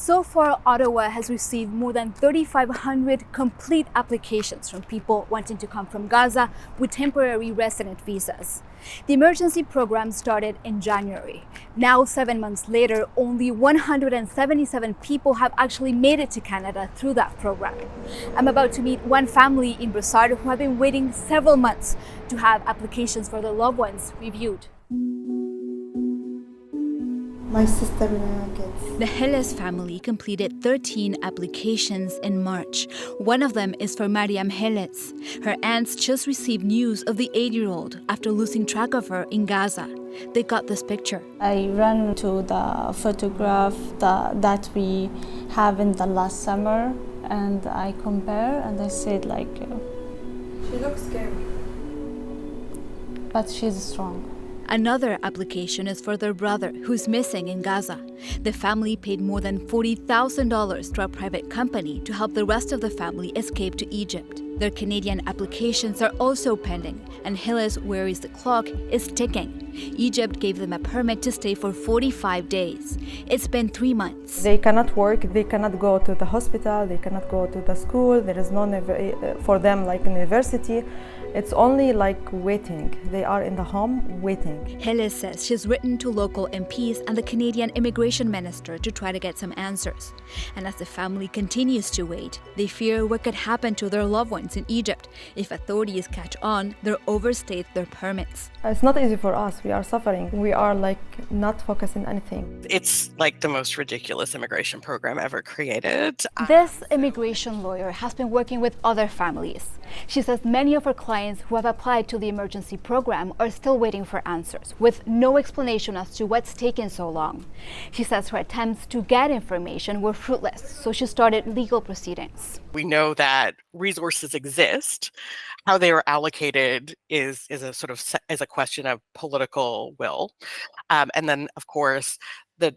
So far, Ottawa has received more than 3,500 complete applications from people wanting to come from Gaza with temporary resident visas. The emergency program started in January. Now, 7 months later, only 177 people have actually made it to Canada through that program. I'm about to meet one family in Brossard who have been waiting several months to have applications for their loved ones reviewed. My sister gets. The Hilles family completed 13 applications in March. One of them is for Mariam Hilles. Her aunts just received news of the 8-year-old after losing track of her in Gaza. They got this picture. I ran to the photograph that we have in the last summer, and I compare and I said she looks scary. But she's strong. Another application is for their brother, who's missing in Gaza. The family paid more than $40,000 to a private company to help the rest of the family escape to Egypt. Their Canadian applications are also pending, and Hilles, where is the clock, is ticking. Egypt gave them a permit to stay for 45 days. It's been 3 months. They cannot work, they cannot go to the hospital, they cannot go to the school, there is no for them like university. It's only waiting. They are in the home waiting. Hilles says she's written to local MPs and the Canadian immigration minister to try to get some answers. And as the family continues to wait, they fear what could happen to their loved ones in Egypt. If authorities catch on, they'll overstay their permits. It's not easy for us. We are suffering. We are not focusing on anything. It's the most ridiculous immigration program ever created. This immigration lawyer has been working with other families. She says many of her clients who have applied to the emergency program are still waiting for answers, with no explanation as to what's taken so long. She says her attempts to get information were fruitless, so she started legal proceedings. We know that resources exist. How they are allocated is a question of political will. And then, of course, the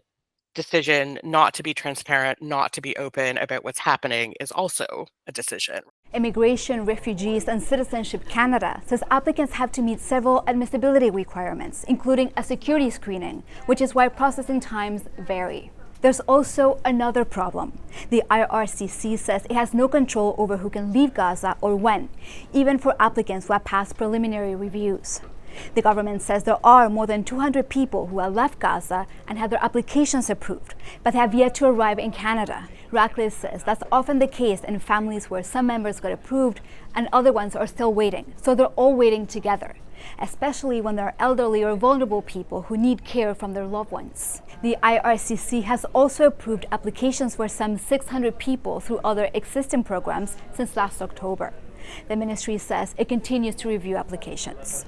decision not to be transparent, not to be open about what's happening is also a decision. Immigration, Refugees and Citizenship Canada says applicants have to meet several admissibility requirements, including a security screening, which is why processing times vary. There's also another problem. The IRCC says it has no control over who can leave Gaza or when, even for applicants who have passed preliminary reviews. The government says there are more than 200 people who have left Gaza and had their applications approved, but have yet to arrive in Canada. Radcliffe says that's often the case in families where some members got approved and other ones are still waiting, so they're all waiting together, especially when there are elderly or vulnerable people who need care from their loved ones. The IRCC has also approved applications for some 600 people through other existing programs since last October. The ministry says it continues to review applications.